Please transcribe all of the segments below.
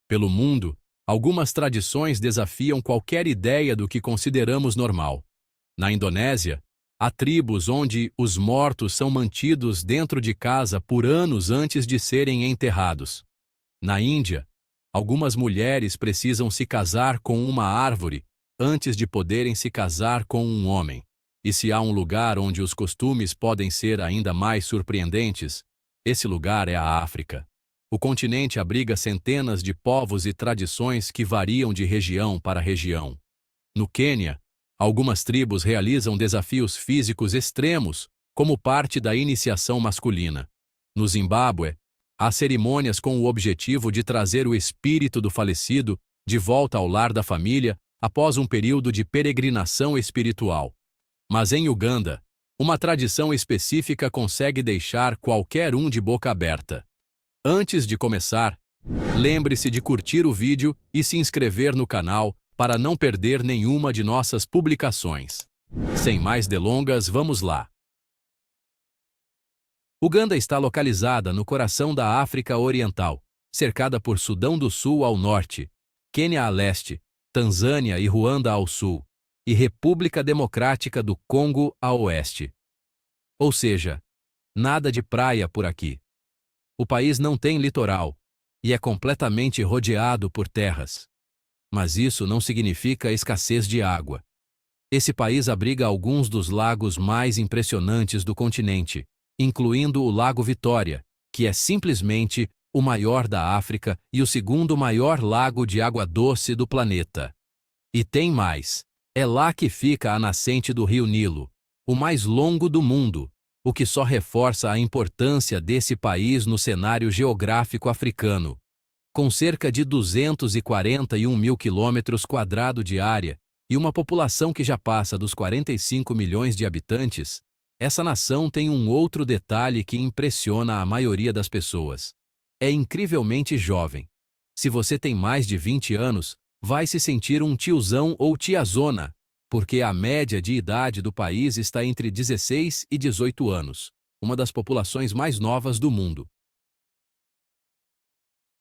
Pelo mundo, algumas tradições desafiam qualquer ideia do que consideramos normal. Na Indonésia, há tribos onde os mortos são mantidos dentro de casa por anos antes de serem enterrados. Na Índia, algumas mulheres precisam se casar com uma árvore antes de poderem se casar com um homem. E se há um lugar onde os costumes podem ser ainda mais surpreendentes, esse lugar é a África. O continente abriga centenas de povos e tradições que variam de região para região. No Quênia, algumas tribos realizam desafios físicos extremos como parte da iniciação masculina. No Zimbábue, há cerimônias com o objetivo de trazer o espírito do falecido de volta ao lar da família após um período de peregrinação espiritual. Mas em Uganda, uma tradição específica consegue deixar qualquer um de boca aberta. Antes de começar, lembre-se de curtir o vídeo e se inscrever no canal para não perder nenhuma de nossas publicações. Sem mais delongas, vamos lá. Uganda está localizada no coração da África Oriental, cercada por Sudão do Sul ao norte, Quênia a leste, Tanzânia e Ruanda ao sul, e República Democrática do Congo a oeste. Ou seja, nada de praia por aqui. O país não tem litoral e é completamente rodeado por terras. Mas isso não significa escassez de água. Esse país abriga alguns dos lagos mais impressionantes do continente, incluindo o Lago Vitória, que é simplesmente o maior da África e o segundo maior lago de água doce do planeta. E tem mais. É lá que fica a nascente do Rio Nilo, o mais longo do mundo, o que só reforça a importância desse país no cenário geográfico africano. Com cerca de 241 mil quilômetros quadrados de área e uma população que já passa dos 45 milhões de habitantes, essa nação tem um outro detalhe que impressiona a maioria das pessoas. É incrivelmente jovem. Se você tem mais de 20 anos, vai se sentir um tiozão ou tiazona, porque a média de idade do país está entre 16 e 18 anos, uma das populações mais novas do mundo.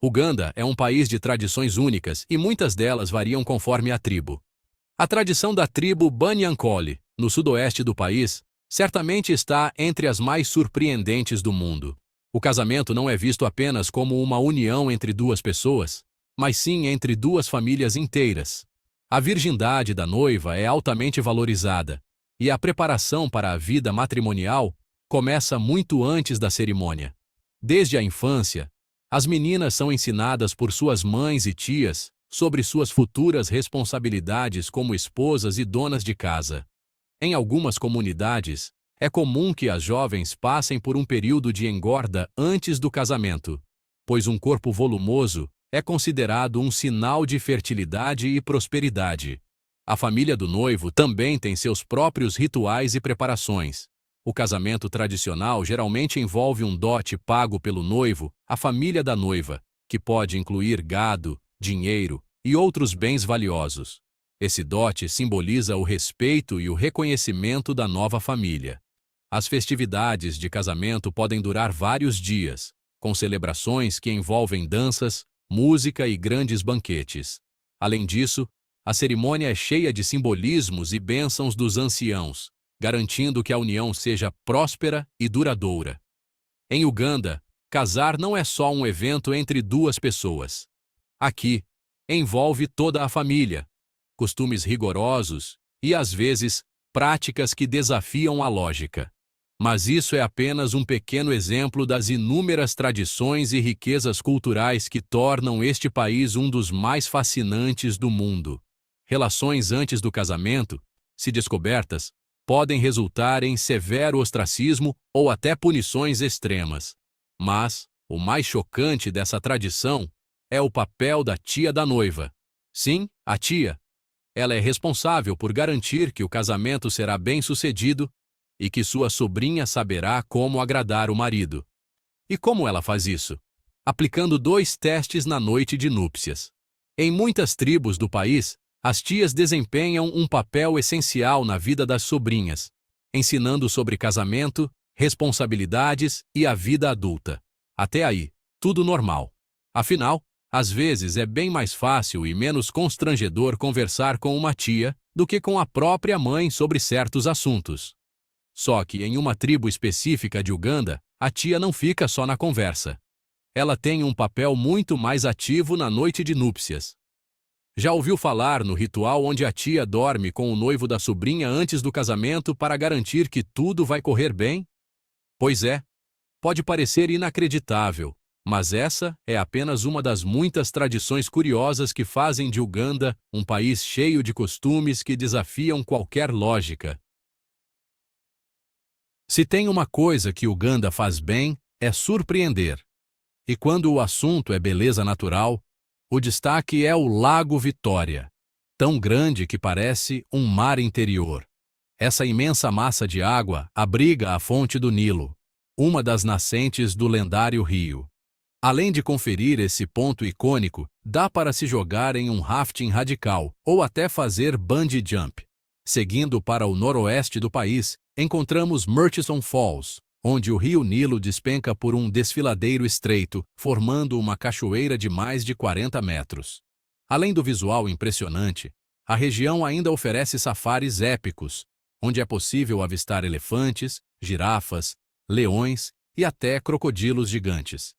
Uganda é um país de tradições únicas e muitas delas variam conforme a tribo. A tradição da tribo Banyankole, no sudoeste do país, certamente está entre as mais surpreendentes do mundo. O casamento não é visto apenas como uma união entre duas pessoas, mas sim entre duas famílias inteiras. A virgindade da noiva é altamente valorizada, e a preparação para a vida matrimonial começa muito antes da cerimônia. Desde a infância, as meninas são ensinadas por suas mães e tias sobre suas futuras responsabilidades como esposas e donas de casa. Em algumas comunidades, é comum que as jovens passem por um período de engorda antes do casamento, pois um corpo volumoso é considerado um sinal de fertilidade e prosperidade. A família do noivo também tem seus próprios rituais e preparações. O casamento tradicional geralmente envolve um dote pago pelo noivo à família da noiva, que pode incluir gado, dinheiro e outros bens valiosos. Esse dote simboliza o respeito e o reconhecimento da nova família. As festividades de casamento podem durar vários dias, com celebrações que envolvem danças, música e grandes banquetes. Além disso, a cerimônia é cheia de simbolismos e bênçãos dos anciãos, garantindo que a união seja próspera e duradoura. Em Uganda, casar não é só um evento entre duas pessoas. Aqui, envolve toda a família, costumes rigorosos e, às vezes, práticas que desafiam a lógica. Mas isso é apenas um pequeno exemplo das inúmeras tradições e riquezas culturais que tornam este país um dos mais fascinantes do mundo. Relações antes do casamento, se descobertas, podem resultar em severo ostracismo ou até punições extremas. Mas o mais chocante dessa tradição é o papel da tia da noiva. Sim, a tia. Ela é responsável por garantir que o casamento será bem-sucedido e que sua sobrinha saberá como agradar o marido. E como ela faz isso? Aplicando 2 testes na noite de núpcias. Em muitas tribos do país, as tias desempenham um papel essencial na vida das sobrinhas, ensinando sobre casamento, responsabilidades e a vida adulta. Até aí, tudo normal. Afinal, Às vezes é bem mais fácil e menos constrangedor conversar com uma tia do que com a própria mãe sobre certos assuntos. Só que em uma tribo específica de Uganda, a tia não fica só na conversa. Ela tem um papel muito mais ativo na noite de núpcias. Já ouviu falar no ritual onde a tia dorme com o noivo da sobrinha antes do casamento para garantir que tudo vai correr bem? Pois é, pode parecer inacreditável, mas essa é apenas uma das muitas tradições curiosas que fazem de Uganda um país cheio de costumes que desafiam qualquer lógica. Se tem uma coisa que Uganda faz bem, é surpreender. E quando o assunto é beleza natural, o destaque é o Lago Vitória, tão grande que parece um mar interior. Essa imensa massa de água abriga a fonte do Nilo, uma das nascentes do lendário rio. Além de conferir esse ponto icônico, dá para se jogar em um rafting radical ou até fazer bungee jump. Seguindo para o noroeste do país, encontramos Murchison Falls, onde o rio Nilo despenca por um desfiladeiro estreito, formando uma cachoeira de mais de 40 metros. Além do visual impressionante, a região ainda oferece safaris épicos, onde é possível avistar elefantes, girafas, leões e até crocodilos gigantes.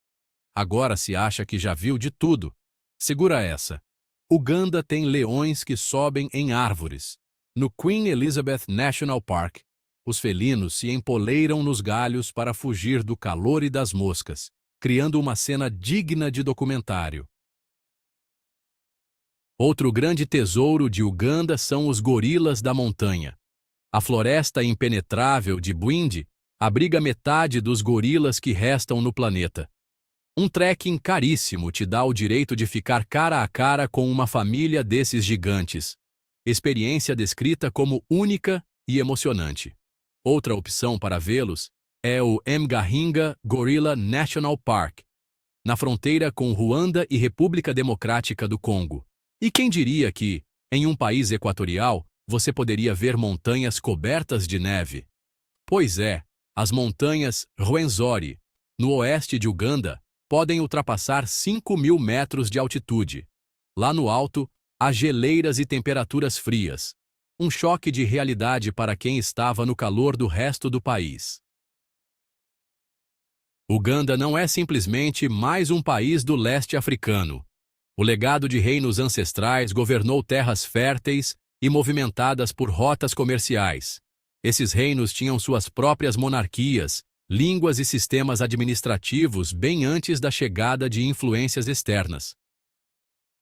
Agora se acha que já viu de tudo. Segura essa. Uganda tem leões que sobem em árvores. No Queen Elizabeth National Park, os felinos se empoleiram nos galhos para fugir do calor e das moscas, criando uma cena digna de documentário. Outro grande tesouro de Uganda são os gorilas da montanha. A floresta impenetrável de Bwindi abriga metade dos gorilas que restam no planeta. Um trekking caríssimo te dá o direito de ficar cara a cara com uma família desses gigantes. Experiência descrita como única e emocionante. Outra opção para vê-los é o Mgahinga Gorilla National Park, na fronteira com Ruanda e República Democrática do Congo. E quem diria que, em um país equatorial, você poderia ver montanhas cobertas de neve? Pois é, as montanhas Rwenzori, no oeste de Uganda, podem ultrapassar 5.000 metros de altitude. Lá no alto, há geleiras e temperaturas frias. Um choque de realidade para quem estava no calor do resto do país. Uganda não é simplesmente mais um país do leste africano. O legado de reinos ancestrais governou terras férteis e movimentadas por rotas comerciais. Esses reinos tinham suas próprias monarquias, línguas e sistemas administrativos bem antes da chegada de influências externas.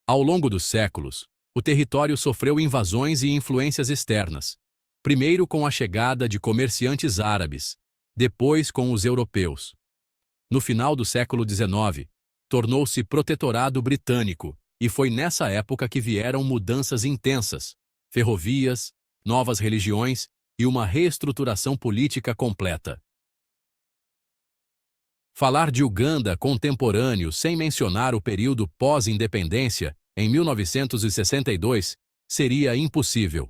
Ao longo dos séculos, o território sofreu invasões e influências externas, primeiro com a chegada de comerciantes árabes, depois com os europeus. No final do século XIX, tornou-se protetorado britânico, e foi nessa época que vieram mudanças intensas, ferrovias, novas religiões e uma reestruturação política completa. Falar de Uganda contemporâneo sem mencionar o período pós-independência, em 1962, seria impossível.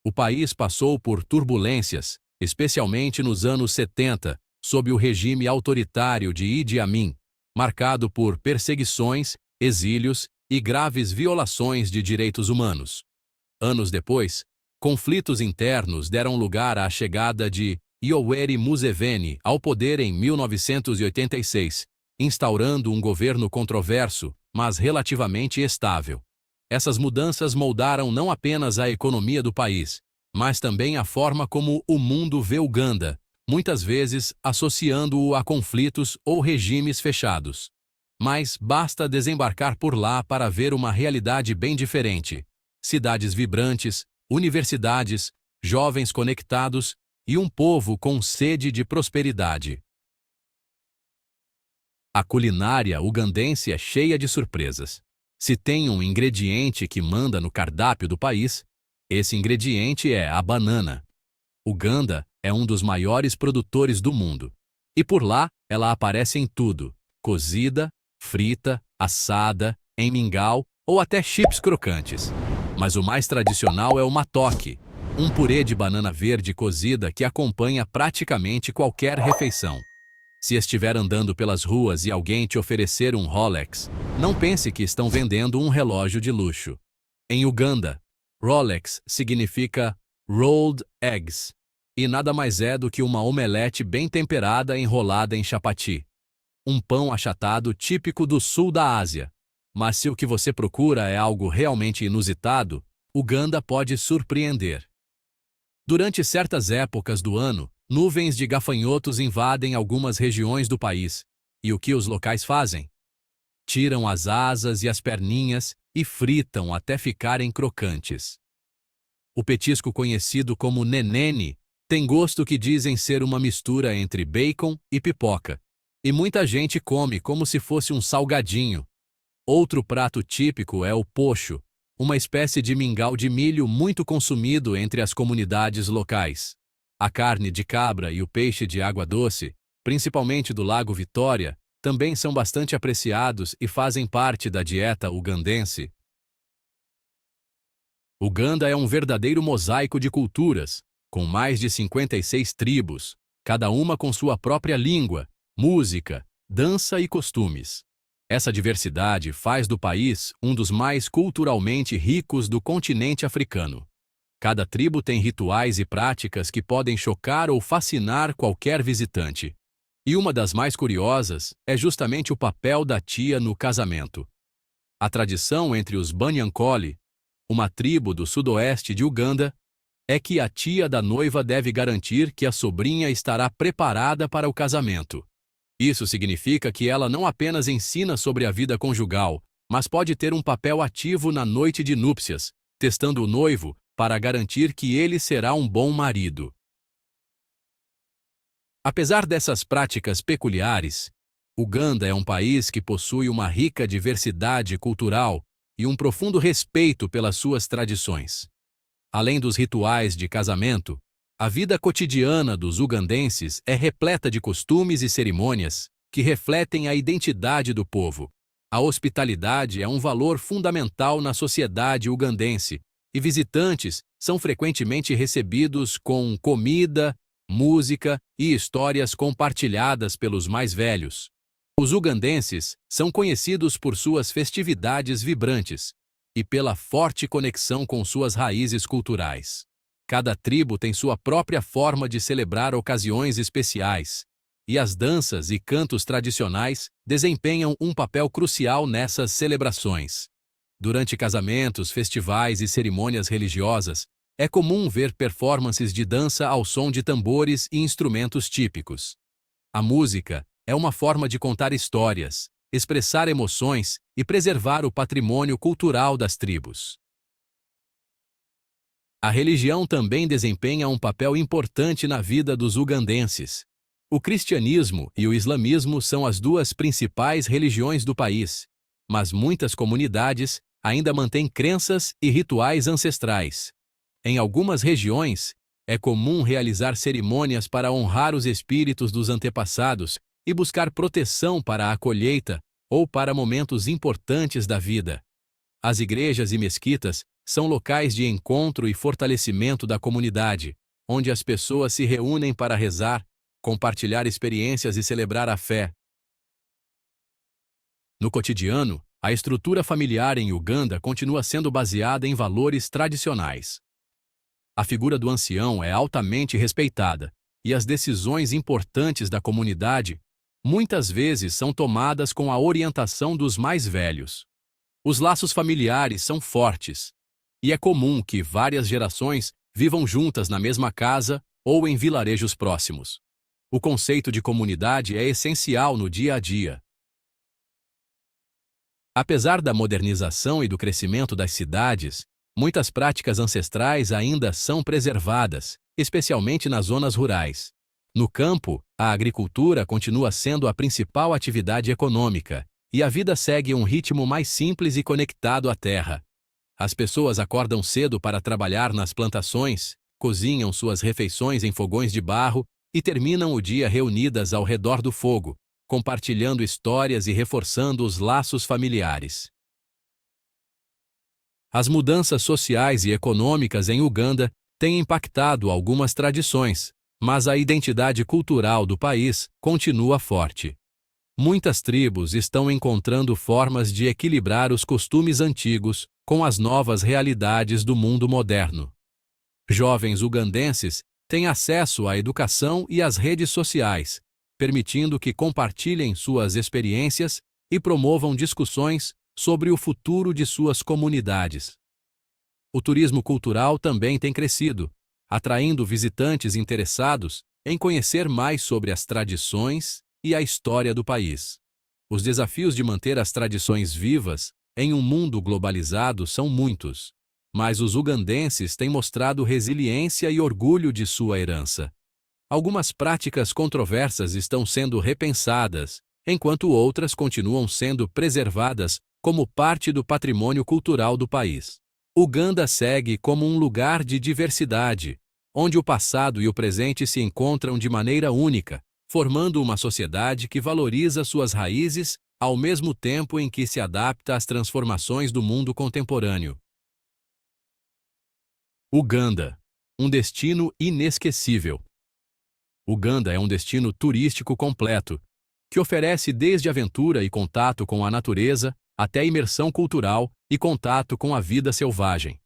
O país passou por turbulências, especialmente nos anos 70, sob o regime autoritário de Idi Amin, marcado por perseguições, exílios e graves violações de direitos humanos. Anos depois, conflitos internos deram lugar à chegada de Yoweri Museveni ao poder em 1986, instaurando um governo controverso, mas relativamente estável. Essas mudanças moldaram não apenas a economia do país, mas também a forma como o mundo vê Uganda, muitas vezes associando-o a conflitos ou regimes fechados. Mas basta desembarcar por lá para ver uma realidade bem diferente. Cidades vibrantes, universidades, jovens conectados e um povo com sede de prosperidade. A culinária ugandense é cheia de surpresas. Se tem um ingrediente que manda no cardápio do país, esse ingrediente é a banana. Uganda é um dos maiores produtores do mundo. E por lá, ela aparece em tudo: cozida, frita, assada, em mingau ou até chips crocantes. Mas o mais tradicional é o matoke, um purê de banana verde cozida que acompanha praticamente qualquer refeição. Se estiver andando pelas ruas e alguém te oferecer um Rolex, Não pense que estão vendendo um relógio de luxo. Em Uganda, Rolex significa Rolled Eggs, e nada mais é do que uma omelete bem temperada enrolada em chapati. Um pão achatado típico do sul da Ásia. Mas se o que você procura é algo realmente inusitado, Uganda pode surpreender. Durante certas épocas do ano, nuvens de gafanhotos invadem algumas regiões do país. E o que os locais fazem? Tiram as asas e as perninhas e fritam até ficarem crocantes. O petisco conhecido como nenene tem gosto que dizem ser uma mistura entre bacon e pipoca, e muita gente come como se fosse um salgadinho. Outro prato típico é o pocho, uma espécie de mingau de milho muito consumido entre as comunidades locais. A carne de cabra e o peixe de água doce, principalmente do Lago Vitória, também são bastante apreciados e fazem parte da dieta ugandense. Uganda é um verdadeiro mosaico de culturas, com mais de 56 tribos, cada uma com sua própria língua, música, dança e costumes. Essa diversidade faz do país um dos mais culturalmente ricos do continente africano. Cada tribo tem rituais e práticas que podem chocar ou fascinar qualquer visitante. E uma das mais curiosas é justamente o papel da tia no casamento. A tradição entre os Banyankole, uma tribo do sudoeste de Uganda, é que a tia da noiva deve garantir que a sobrinha estará preparada para o casamento. Isso significa que ela não apenas ensina sobre a vida conjugal, mas pode ter um papel ativo na noite de núpcias, testando o noivo para garantir que ele será um bom marido. Apesar dessas práticas peculiares, Uganda é um país que possui uma rica diversidade cultural e um profundo respeito pelas suas tradições. Além dos rituais de casamento, a vida cotidiana dos ugandenses é repleta de costumes e cerimônias que refletem a identidade do povo. A hospitalidade é um valor fundamental na sociedade ugandense, e visitantes são frequentemente recebidos com comida, música e histórias compartilhadas pelos mais velhos. Os ugandenses são conhecidos por suas festividades vibrantes e pela forte conexão com suas raízes culturais. Cada tribo tem sua própria forma de celebrar ocasiões especiais, e as danças e cantos tradicionais desempenham um papel crucial nessas celebrações. Durante casamentos, festivais e cerimônias religiosas, é comum ver performances de dança ao som de tambores e instrumentos típicos. A música é uma forma de contar histórias, expressar emoções e preservar o patrimônio cultural das tribos. A religião também desempenha um papel importante na vida dos ugandenses. O cristianismo e o islamismo são as duas principais religiões do país, mas muitas comunidades ainda mantêm crenças e rituais ancestrais. Em algumas regiões, é comum realizar cerimônias para honrar os espíritos dos antepassados e buscar proteção para a colheita ou para momentos importantes da vida. As igrejas e mesquitas são locais de encontro e fortalecimento da comunidade, onde as pessoas se reúnem para rezar, compartilhar experiências e celebrar a fé. No cotidiano, a estrutura familiar em Uganda continua sendo baseada em valores tradicionais. A figura do ancião é altamente respeitada, e as decisões importantes da comunidade muitas vezes são tomadas com a orientação dos mais velhos. Os laços familiares são fortes, e é comum que várias gerações vivam juntas na mesma casa ou em vilarejos próximos. O conceito de comunidade é essencial no dia a dia. Apesar da modernização e do crescimento das cidades, muitas práticas ancestrais ainda são preservadas, especialmente nas zonas rurais. No campo, a agricultura continua sendo a principal atividade econômica, e a vida segue um ritmo mais simples e conectado à terra. As pessoas acordam cedo para trabalhar nas plantações, cozinham suas refeições em fogões de barro e terminam o dia reunidas ao redor do fogo, compartilhando histórias e reforçando os laços familiares. As mudanças sociais e econômicas em Uganda têm impactado algumas tradições, mas a identidade cultural do país continua forte. Muitas tribos estão encontrando formas de equilibrar os costumes antigos com as novas realidades do mundo moderno. Jovens ugandenses têm acesso à educação e às redes sociais, permitindo que compartilhem suas experiências e promovam discussões sobre o futuro de suas comunidades. O turismo cultural também tem crescido, atraindo visitantes interessados em conhecer mais sobre as tradições e a história do país. Os desafios de manter as tradições vivas em um mundo globalizado são muitos, mas os ugandenses têm mostrado resiliência e orgulho de sua herança. Algumas práticas controversas estão sendo repensadas, enquanto outras continuam sendo preservadas como parte do patrimônio cultural do país. Uganda segue como um lugar de diversidade, onde o passado e o presente se encontram de maneira única, formando uma sociedade que valoriza suas raízes ao mesmo tempo em que se adapta às transformações do mundo contemporâneo. Uganda, um destino inesquecível. Uganda é um destino turístico completo, que oferece desde aventura e contato com a natureza até imersão cultural e contato com a vida selvagem.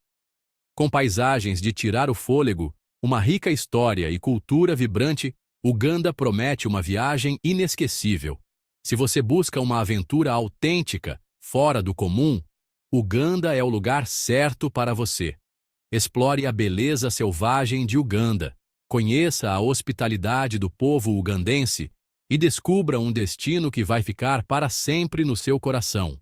Com paisagens de tirar o fôlego, uma rica história e cultura vibrante, Uganda promete uma viagem inesquecível. Se você busca uma aventura autêntica, fora do comum, Uganda é o lugar certo para você. Explore a beleza selvagem de Uganda, conheça a hospitalidade do povo ugandense e descubra um destino que vai ficar para sempre no seu coração.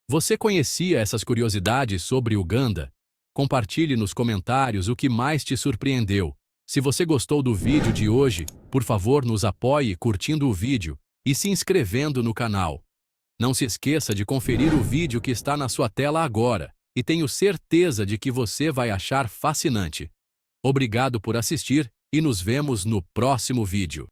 Você conhecia essas curiosidades sobre Uganda? Compartilhe nos comentários o que mais te surpreendeu. Se você gostou do vídeo de hoje, por favor nos apoie curtindo o vídeo e se inscrevendo no canal. Não se esqueça de conferir o vídeo que está na sua tela agora, e tenho certeza de que você vai achar fascinante. Obrigado por assistir e nos vemos no próximo vídeo.